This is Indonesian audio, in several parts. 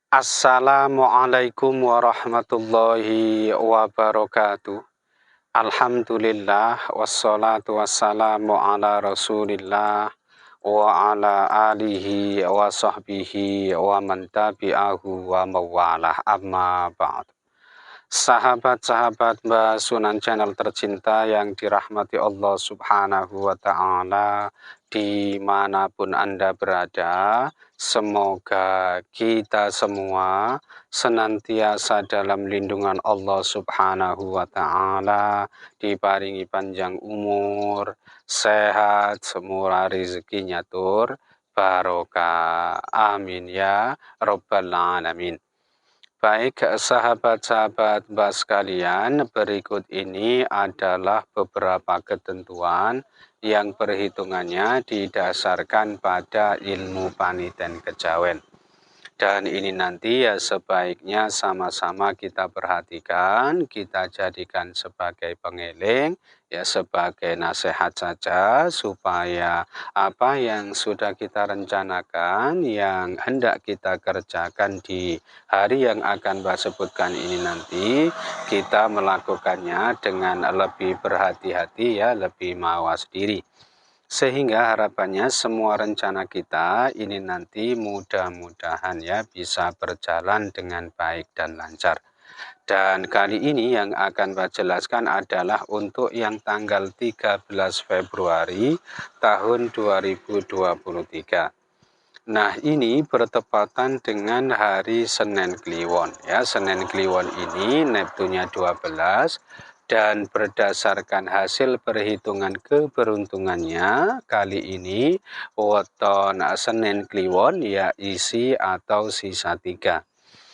Assalamualaikum warahmatullahi wabarakatuh. Alhamdulillah wassalatu wassalamu ala Rasulillah wa ala alihi wa sahbihi wa man tabi'ahu wa mawalah amma ba'd. Sahabat-sahabat Mbak Sunan Channel tercinta yang dirahmati Allah Subhanahu wa Ta'ala, dimanapun Anda berada, semoga kita semua senantiasa dalam lindungan Allah Subhanahu wa Ta'ala, diparingi panjang umur, sehat, semua rezekinya tur, barokah. Amin ya Rabbal Alamin. Baik, sahabat-sahabat Mbak sekalian, berikut ini adalah beberapa ketentuan yang perhitungannya didasarkan pada ilmu paniten kejawen. Dan ini nanti ya sebaiknya sama-sama kita perhatikan, kita jadikan sebagai pengeling, ya sebagai nasihat saja supaya apa yang sudah kita rencanakan, yang hendak kita kerjakan di hari yang akan Mbak sebutkan ini nanti, kita melakukannya dengan lebih berhati-hati ya, lebih mawas diri. Sehingga harapannya semua rencana kita ini nanti mudah-mudahan ya bisa berjalan dengan baik dan lancar. Dan kali ini yang akan Mbak jelaskan adalah untuk yang tanggal 13 Februari tahun 2023. Nah, ini bertepatan dengan hari Senin Kliwon ya. Senin Kliwon ini Neptunnya 12 dan berdasarkan hasil perhitungan keberuntungannya kali ini weton Senin Kliwon ya isi atau sisa 3.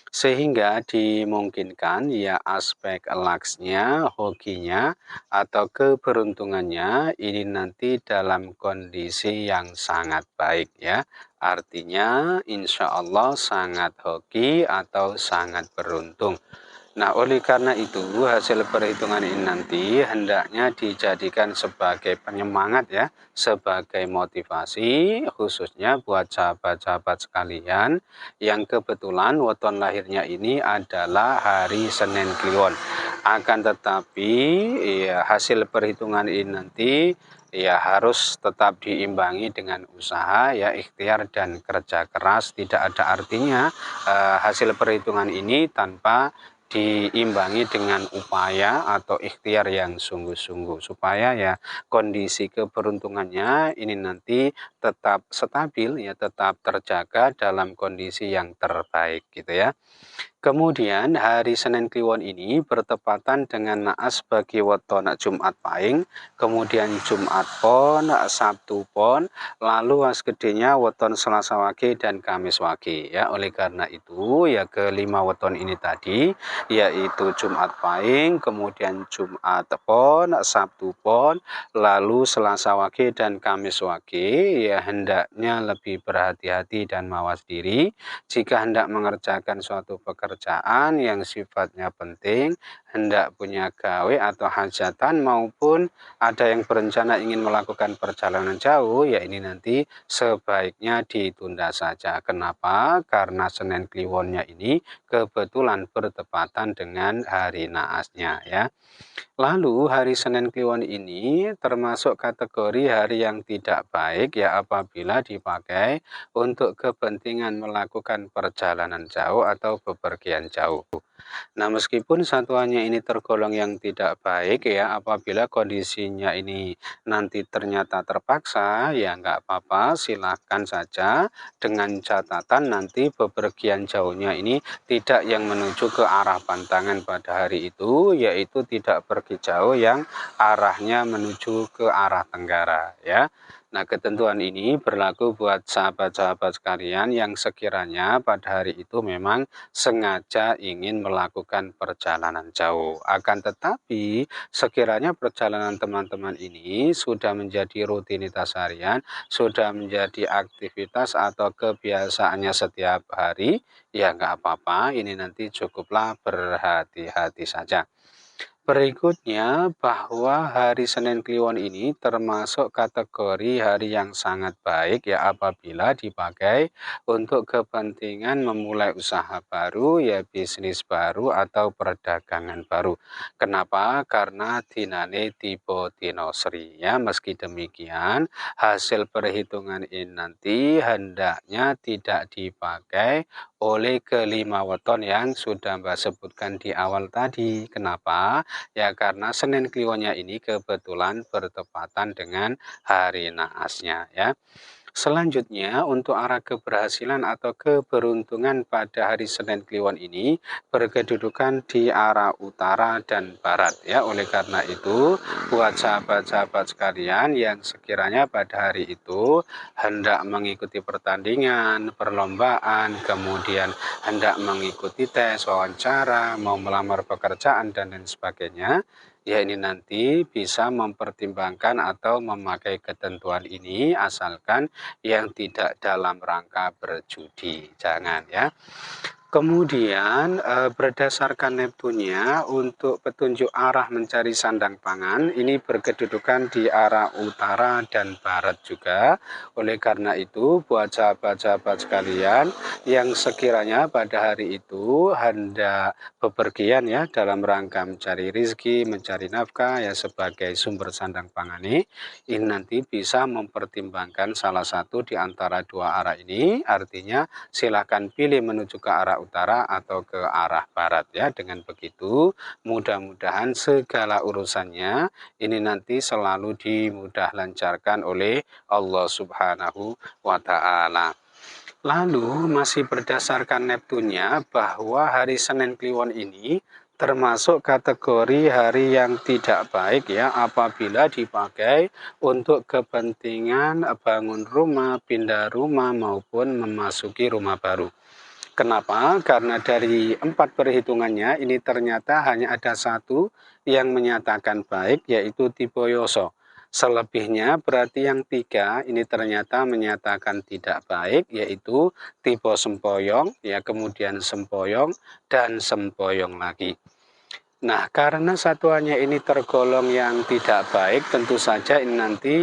Sehingga dimungkinkan ya aspek laksnya, hokinya, atau keberuntungannya ini nanti dalam kondisi yang sangat baik ya. Artinya insya Allah sangat hoki atau sangat beruntung. Nah, oleh karena itu hasil perhitungan ini nanti hendaknya dijadikan sebagai penyemangat ya, sebagai motivasi khususnya buat sahabat-sahabat sekalian yang kebetulan weton lahirnya ini adalah hari Senin Kliwon. Akan tetapi ya, hasil perhitungan ini nanti ya harus tetap diimbangi dengan usaha ya, ikhtiar dan kerja keras. Tidak ada artinya hasil perhitungan ini tanpa diimbangi dengan upaya atau ikhtiar yang sungguh-sungguh supaya ya kondisi keberuntungannya ini nanti tetap stabil ya, tetap terjaga dalam kondisi yang terbaik gitu ya. Kemudian hari Senin Kliwon ini bertepatan dengan naas bagi weton Jumat Pahing, kemudian Jumat Pon, Sabtu Pon, lalu was gedenya weton Selasa Wage dan Kamis Wage ya. Oleh karena itu ya kelima weton ini tadi yaitu Jumat Pahing, kemudian Jumat Pon, Sabtu Pon, lalu Selasa Wage dan Kamis Wage ya hendaknya lebih berhati-hati dan mawas diri jika hendak mengerjakan suatu pekerjaan yang sifatnya penting, hendak punya gawe atau hajatan maupun ada yang berencana ingin melakukan perjalanan jauh, ya ini nanti sebaiknya ditunda saja. Kenapa? Karena Senin Kliwonnya ini kebetulan bertepatan dengan hari naasnya ya. Lalu hari Senin Kliwon ini termasuk kategori hari yang tidak baik ya apabila dipakai untuk kepentingan melakukan perjalanan jauh atau bepergian jauh. Nah, meskipun satuannya ini tergolong yang tidak baik ya, apabila kondisinya ini nanti ternyata terpaksa, ya nggak apa-apa, silahkan saja dengan catatan nanti bepergian jauhnya ini tidak yang menuju ke arah pantangan pada hari itu, yaitu tidak pergi jauh yang arahnya menuju ke arah tenggara ya. Nah, ketentuan ini berlaku buat sahabat-sahabat sekalian yang sekiranya pada hari itu memang sengaja ingin melakukan perjalanan jauh. Akan tetapi, sekiranya perjalanan teman-teman ini sudah menjadi rutinitas harian, sudah menjadi aktivitas atau kebiasaannya setiap hari, ya nggak apa-apa, ini nanti cukuplah berhati-hati saja. Berikutnya, bahwa hari Senin Kliwon ini termasuk kategori hari yang sangat baik ya apabila dipakai untuk kepentingan memulai usaha baru, ya bisnis baru atau perdagangan baru. Kenapa? Karena dinane tiba dino sri ya. Meski demikian, hasil perhitungan ini nanti hendaknya tidak dipakai oleh kelima weton yang sudah Mbak sebutkan di awal tadi. Kenapa? Ya karena Senin Kliwonnya ini kebetulan bertepatan dengan hari naasnya ya. Selanjutnya untuk arah keberhasilan atau keberuntungan pada hari Senin Kliwon ini berkedudukan di arah utara dan barat ya. Oleh karena itu buat sahabat-sahabat sekalian yang sekiranya pada hari itu hendak mengikuti pertandingan, perlombaan, kemudian hendak mengikuti tes, wawancara, mau melamar pekerjaan dan lain sebagainya, ya ini nanti bisa mempertimbangkan atau memakai ketentuan ini asalkan yang tidak dalam rangka berjudi, jangan ya. Kemudian berdasarkan Neptunnya untuk petunjuk arah mencari sandang pangan ini berkedudukan di arah utara dan barat juga. Oleh karena itu buat sahabat-sahabat sekalian yang sekiranya pada hari itu hendak bepergian ya dalam rangka mencari rezeki, mencari nafkah ya sebagai sumber sandang pangan ini nanti bisa mempertimbangkan salah satu di antara dua arah ini, artinya silakan pilih menuju ke arah utara atau ke arah barat ya. Dengan begitu mudah-mudahan segala urusannya ini nanti selalu dimudah lancarkan oleh Allah Subhanahu wa taala. Lalu masih berdasarkan Neptunnya bahwa hari Senin Kliwon ini termasuk kategori hari yang tidak baik ya apabila dipakai untuk kepentingan bangun rumah, pindah rumah maupun memasuki rumah baru. Kenapa? Karena dari 4 perhitungannya ini ternyata hanya ada satu yang menyatakan baik yaitu Tiboyoso. Selebihnya berarti yang 3 ini ternyata menyatakan tidak baik yaitu Tibo Sempoyong, ya kemudian Sempoyong dan Sempoyong lagi. Nah, karena satuannya ini tergolong yang tidak baik, tentu saja ini nanti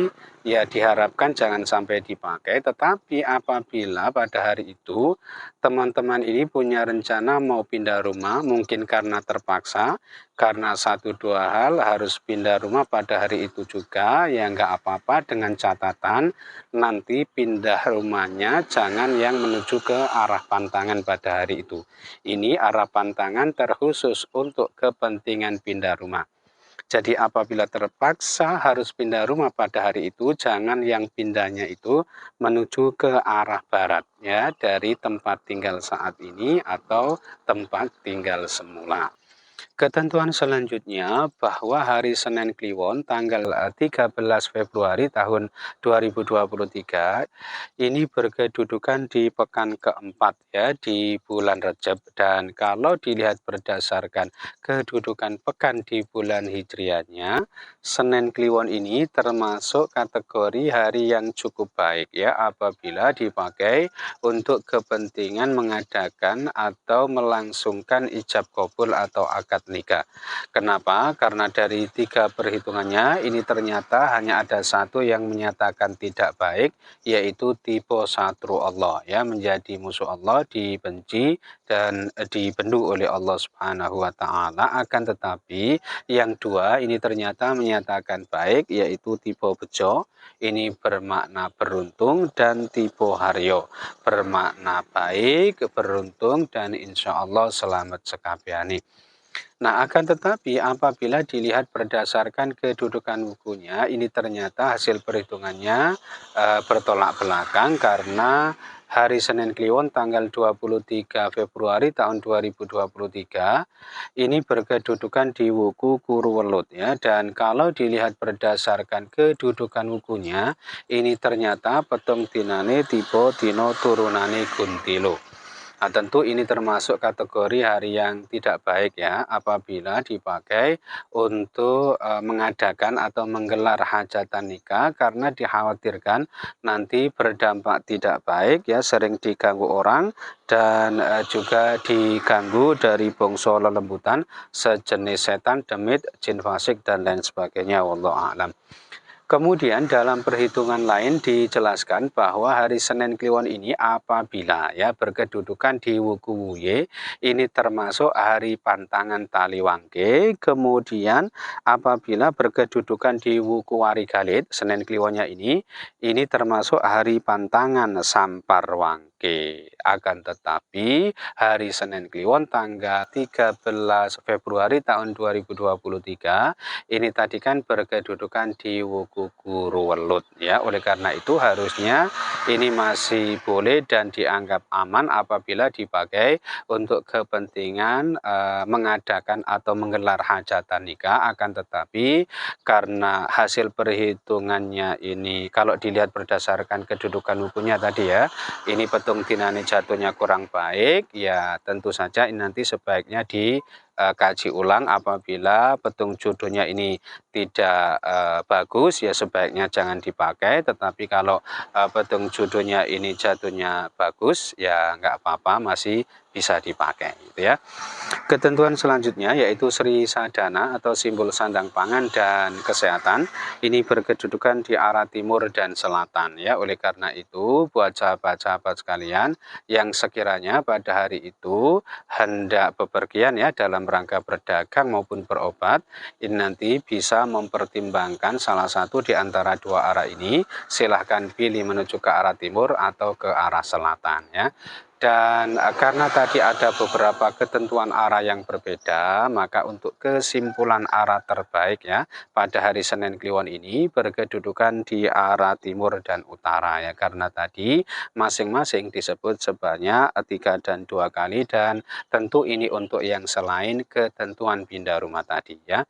ya diharapkan jangan sampai dipakai. Tetapi apabila pada hari itu teman-teman ini punya rencana mau pindah rumah, mungkin karena terpaksa, karena satu dua hal harus pindah rumah pada hari itu juga, ya nggak apa-apa dengan catatan nanti pindah rumahnya jangan yang menuju ke arah pantangan pada hari itu. Ini arah pantangan terkhusus untuk kepentingan pindah rumah. Jadi apabila terpaksa harus pindah rumah pada hari itu, jangan yang pindahnya itu menuju ke arah barat ya dari tempat tinggal saat ini atau tempat tinggal semula. Ketentuan selanjutnya bahwa hari Senin Kliwon tanggal 13 Februari tahun 2023 ini berkedudukan di pekan keempat ya di bulan Rejab, dan kalau dilihat berdasarkan kedudukan pekan di bulan Hijriahnya, Senin Kliwon ini termasuk kategori hari yang cukup baik ya apabila dipakai untuk kepentingan mengadakan atau melangsungkan ijab kabul atau akad nikah. Kenapa? Karena dari 3 perhitungannya ini ternyata hanya ada satu yang menyatakan tidak baik, yaitu tipe satru Allah ya, menjadi musuh Allah, dibenci dan dibendu oleh Allah Subhanahu wa taala. Akan tetapi yang dua ini ternyata menyatakan baik, yaitu tipe bejo, ini bermakna beruntung, dan tipe haryo bermakna baik, beruntung, dan insya Allah selamat sekabehane. Nah, akan tetapi apabila dilihat berdasarkan kedudukan bukunya, ini ternyata hasil perhitungannya bertolak belakang karena hari Senin Kliwon tanggal 23 Februari tahun 2023 ini berkedudukan di wuku Kuruwelut ya, dan kalau dilihat berdasarkan kedudukan wukunya, ini ternyata petung dinane tipe dino turunane Guntilo. Nah, tentu ini termasuk kategori hari yang tidak baik ya, apabila dipakai untuk mengadakan atau menggelar hajatan nikah karena dikhawatirkan nanti berdampak tidak baik ya, sering diganggu orang dan juga diganggu dari bongso lelembutan sejenis setan, demit, jin fasik dan lain sebagainya. Wallahu a'lam. Kemudian dalam perhitungan lain dijelaskan bahwa hari Senin Kliwon ini apabila ya berkedudukan di Wuku Wuye, ini termasuk hari pantangan Taliwangke. Kemudian apabila berkedudukan di Wuku Warigalit, Senin Kliwonnya ini termasuk hari pantangan Samparwangke. Akan tetapi hari Senin Kliwon tanggal 13 Februari tahun 2023 ini tadi kan berkedudukan di Wuku Guru Welut ya. Oleh karena itu harusnya ini masih boleh dan dianggap aman apabila dipakai untuk kepentingan mengadakan atau menggelar hajatan nikah. Akan tetapi karena hasil perhitungannya ini kalau dilihat berdasarkan kedudukan wukunya tadi ya, ini petung dinane jatuhnya kurang baik ya, tentu saja ini nanti sebaiknya kaji ulang. Apabila petung jodohnya ini tidak bagus ya sebaiknya jangan dipakai, tetapi kalau petung jodohnya ini jatuhnya bagus ya nggak apa-apa, masih bisa dipakai gitu ya. Ketentuan selanjutnya yaitu Sri Sadana atau simbol sandang pangan dan kesehatan. Ini berkedudukan di arah timur dan selatan ya. Oleh karena itu buat sahabat-sahabat sekalian yang sekiranya pada hari itu hendak bepergian ya dalam rangka berdagang maupun berobat, ini nanti bisa mempertimbangkan salah satu di antara dua arah ini. Silahkan pilih menuju ke arah timur atau ke arah selatan ya. Dan karena tadi ada beberapa ketentuan arah yang berbeda, maka untuk kesimpulan arah terbaik ya pada hari Senin Kliwon ini berkedudukan di arah timur dan utara ya, karena tadi masing-masing disebut sebanyak 3 dan 2 kali, dan tentu ini untuk yang selain ketentuan pindah rumah tadi ya.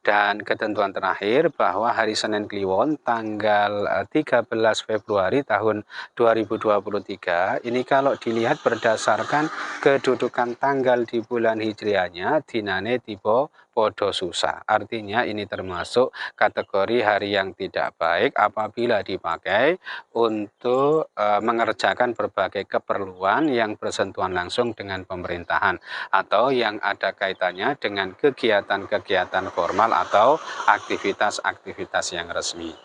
Dan ketentuan terakhir bahwa hari Senin Kliwon tanggal 13 Februari tahun 2023 ini kalau dilihat berdasarkan kedudukan tanggal di bulan hijriahnya dinane tiba podo susah. Artinya ini termasuk kategori hari yang tidak baik apabila dipakai untuk mengerjakan berbagai keperluan yang bersentuhan langsung dengan pemerintahan atau yang ada kaitannya dengan kegiatan-kegiatan formal atau aktivitas-aktivitas yang resmi.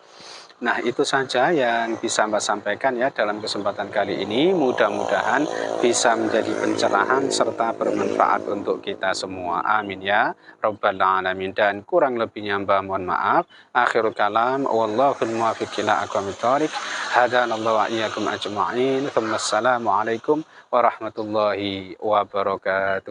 Nah, itu saja yang bisa Mbak sampaikan ya dalam kesempatan kali ini. Mudah-mudahan bisa menjadi pencerahan serta bermanfaat untuk kita semua. Amin ya Rabbal Alamin. Dan kurang lebihnya Mbak mohon maaf. Akhirul kalam. Wallahul muwaffiq ila aqwamit thoriq. Hadanallahu wa iyyakum ajma'in. Assalamualaikum warahmatullahi wabarakatuh.